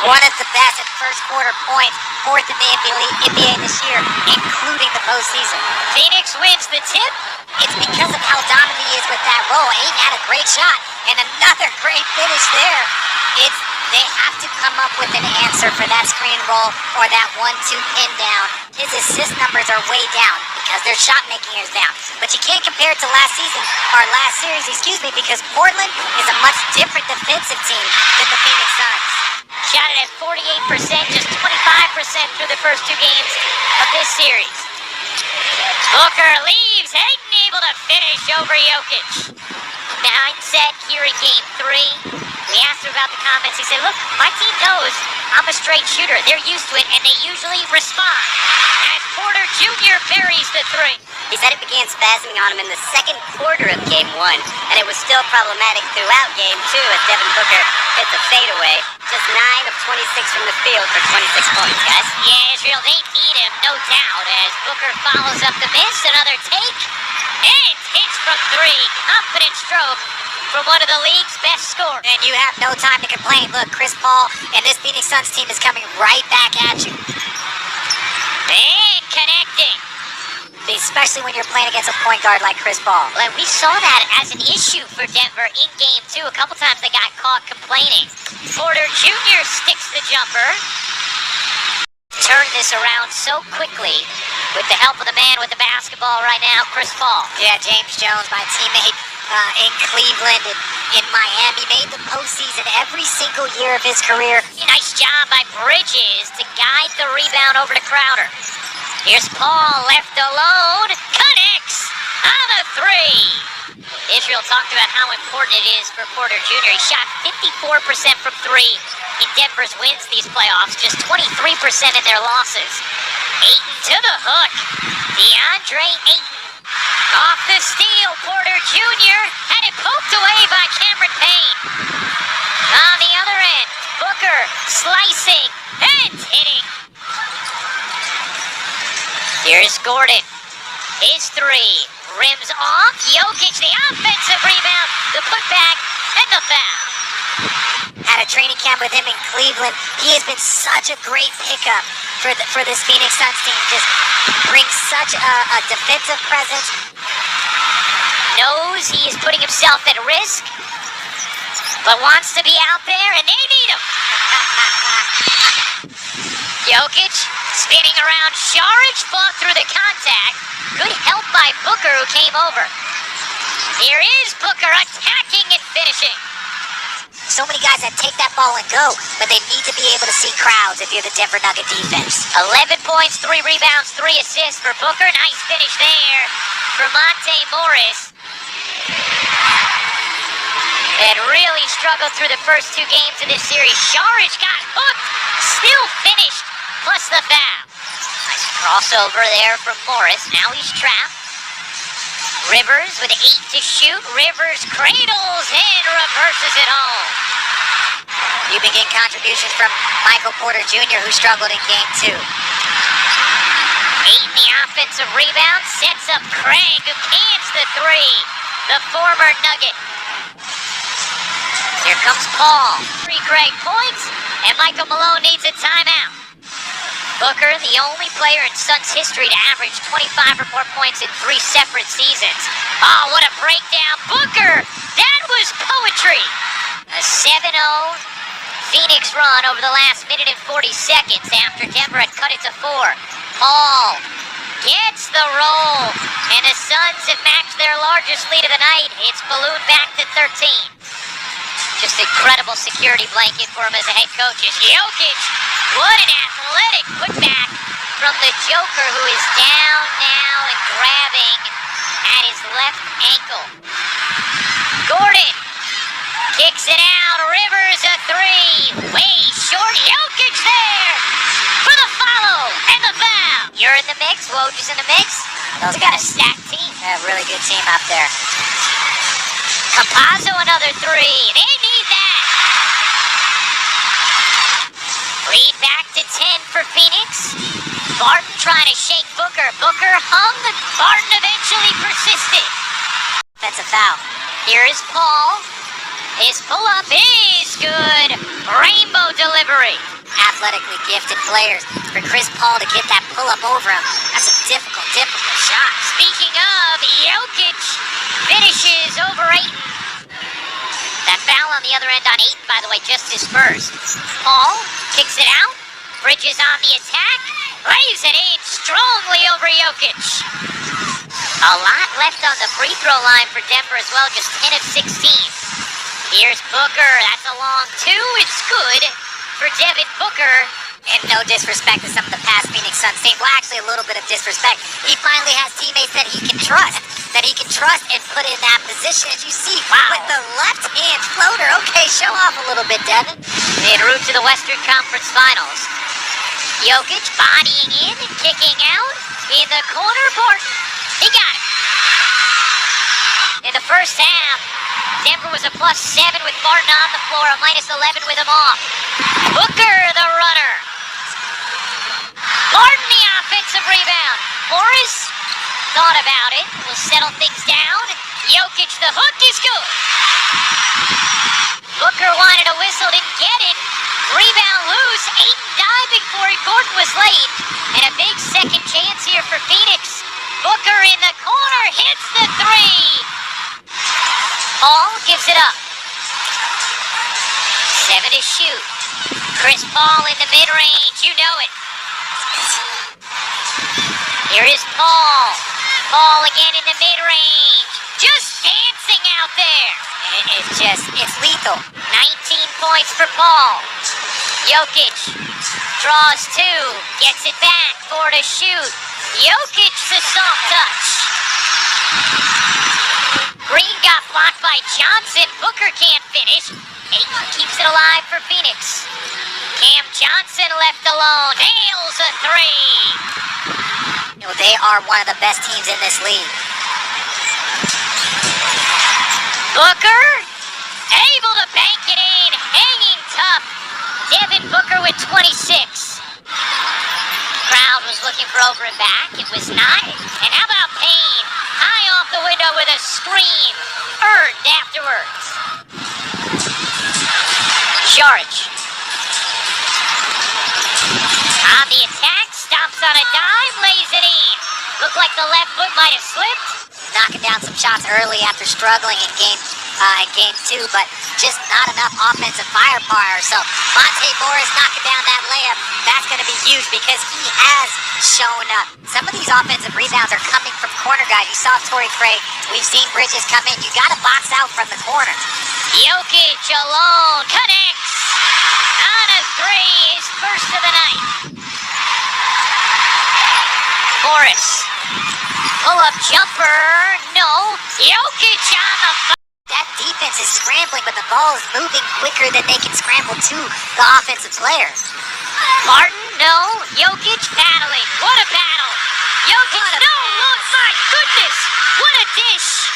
One of the best at first quarter points, fourth in the NBA this year, including the postseason. Phoenix wins the tip. It's because of how dominant he is with that roll. Ayton had a great shot and another great finish there. They have to come up with an answer for that screen roll or that 1-2 pin down. His assist numbers are way down because their shot making is down. But you can't compare it to last series, because Portland is a much different defensive team than the Phoenix Suns. Shot it at 48%, just 25% through the first 2 games of this series. Booker leaves, Ayton able to finish over Jokic. Mindset here in game 3. We asked him about the comments. He said, look, my team knows I'm a straight shooter. They're used to it, and they usually respond. As Porter Jr. buries the 3. He said it began spazzing on him in the second quarter of game 1, and it was still problematic throughout game 2 as Devin Booker hit the fadeaway. Just 9 of 26 from the field for 26 points, guys. Yeah, Israel, they need him, no doubt, as Booker follows up the miss. Another take, and hits from 3. Confident stroke from one of the league's best scorers. And you have no time to complain. Look, Chris Paul and this Phoenix Suns team is coming right back at you. And connecting. Especially when you're playing against a point guard like Chris Paul. Well, we saw that as an issue for Denver in game 2. A couple times they got caught complaining. Porter Jr. sticks the jumper. Turn this around so quickly with the help of the man with the basketball right now, Chris Paul. Yeah, James Jones, my teammate in Cleveland and in Miami, made the postseason every single year of his career. Nice job by Bridges to guide the rebound over to Crowder. Here's Paul left alone, connects on the 3. Israel talked about how important it is for Porter Jr. He shot 54% from 3 in Denver's wins these playoffs, just 23% in their losses. Ayton to the hook. DeAndre Ayton. Off the steal, Porter Jr. had it poked away by Cameron Payne. On the other end, Booker slicing and hitting. Here's Gordon. His 3. Rims off. Jokic, the offensive rebound, the putback, and the foul. Had a training camp with him in Cleveland. He has been such a great pickup for this Phoenix Suns team. Just brings such a defensive presence. Knows he is putting himself at risk, but wants to be out there, and they need him. Jokic spinning around. Saric fought through the contact. Good help by Booker, who came over. Here is Booker attacking and finishing. So many guys that take that ball and go, but they need to be able to see crowds if you're the Denver Nugget defense. 11 points, 3 rebounds, 3 assists for Booker. Nice finish there for Monte Morris. And really struggled through the first 2 games of this series. Saric got hooked, still finished, plus the foul. Nice crossover there from Morris. Now he's trapped. Rivers with 8 to shoot. Rivers cradles and reverses it home. You begin contributions from Michael Porter Jr., who struggled in game 2. Ayton, the offensive rebound, sets up Craig, who cans the 3. The former Nugget. Here comes Paul. 3 Craig points, and Michael Malone needs a timeout. Booker, the only player in Suns history to average 25 or more points in 3 separate seasons. Oh, what a breakdown. Booker, that was poetry. A 7-0 Phoenix run over the last minute and 40 seconds after Denver had cut it to 4. Paul gets the roll, and the Suns have matched their largest lead of the night. It's ballooned back to 13. Just incredible security blanket for him as a head coach is Jokic. What an athletic putback from the Joker, who is down now and grabbing at his left ankle. Gordon kicks it out. Rivers a 3. Way short. Jokic there for the follow and the foul. You're in the mix. Woj is in the mix. They've got a stacked team. A really good team up there. Campazzo another 3. They need that. Lead back to 10 for Phoenix. Barton trying to shake Booker. Booker hung. Barton eventually persisted. Offensive foul. Here is Paul. His pull-up is good. Rainbow delivery. athletically gifted players. For Chris Paul to get that pull-up over him, that's a difficult shot. Speaking of, Jokic finishes over Ayton. That foul on the other end on Ayton, by the way, just his first. Paul kicks it out, Bridges on the attack, lays it in strongly over Jokic. A lot left on the free throw line for Denver as well, just 10 of 16. Here's Booker, that's a long two, it's good for Devin Booker. And no disrespect to some of the past Phoenix Suns team. Well, actually a little bit of disrespect. He finally has teammates that he can trust. And put in that position. As you see, with the left hand floater. Okay, show off a little bit, Devin. En route to the Western Conference Finals. Jokic bodying in, kicking out in the corner. Barton, he got it. In the first half, Denver was a +7 with Barton on the floor, a -11 with him off. Booker, the runner. Barton, the offensive rebound. Morris thought about it. Will settle things down. Jokic, the hook is good. Booker wanted a whistle, didn't get it. Rebound loose. Ayton diving for it. Gordon was late. And a big second chance here for Phoenix. Booker in the corner, hits the three. Paul gives it up. 7 to shoot. Chris Paul in the mid-range, you know it. Here is Paul. Paul again in the mid-range. Just dancing out there. It's lethal. 19 points for Paul. Jokic draws 2, gets it back, 4 to shoot. Jokic, the soft touch. Green got blocked by Johnson. Booker can't finish. Ayton keeps it alive for Phoenix. Cam Johnson left alone. Nails a 3. You know, they are one of the best teams in this league. Booker, able to bank it in, hanging tough. Devin Booker with 26. Crowd was looking for over and back. It was not. And how about Payne? High off the window with a scream. Earned afterwards. Saric. On the attack, stomps on a dime, lays it in. Looked like the left foot might have slipped. Knocking down some shots early after struggling in game 2, but just not enough offensive firepower. So Monte Morris knocking down that layup. That's going to be huge because he has shown up. Some of these offensive rebounds are coming from corner guys. You saw Torrey Craig. We've seen Bridges come in. You got to box out from the corner. Jokic alone connects on a 3, his first of the night. Morris, pull-up jumper, no. Jokic on the That defense is scrambling, but the ball is moving quicker than they can scramble to the offensive player. Martin, no. Jokic battling. What a battle. Jokic, no, look, my goodness. What a dish.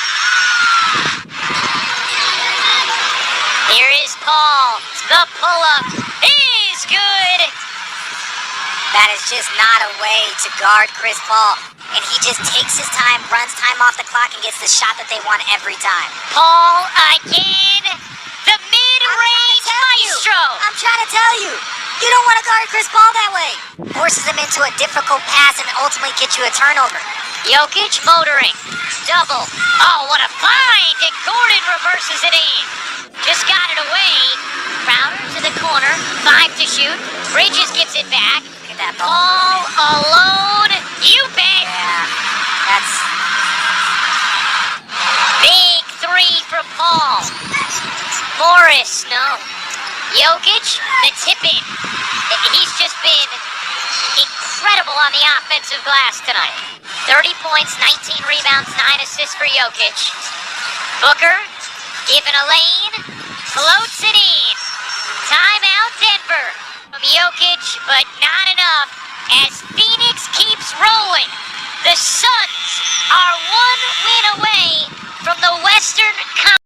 Here is Paul. The pull-up is good. That is just not a way to guard Chris Paul. And he just takes his time, runs time off the clock, and gets the shot that they want every time. Paul again. The mid-range maestro. I'm trying to tell you. You don't want to guard Chris Paul that way. Forces him into a difficult pass and ultimately gets you a turnover. Jokic motoring. Double. Oh, what a find. And Gordon reverses it in. Just got it away. Crowder to the corner. 5 to shoot. Bridges gets it back. Look at that ball. Paul alone. You bet. Yeah, that's... Big 3 for Paul. Morris, no. Jokic, the tip-in. He's just been incredible on the offensive glass tonight. 30 points, 19 rebounds, 9 assists for Jokic. Booker, given a lane, floats it in. Timeout Denver from Jokic, but not enough as Phoenix keeps rolling. The Suns are 1 win away from the Western Conference.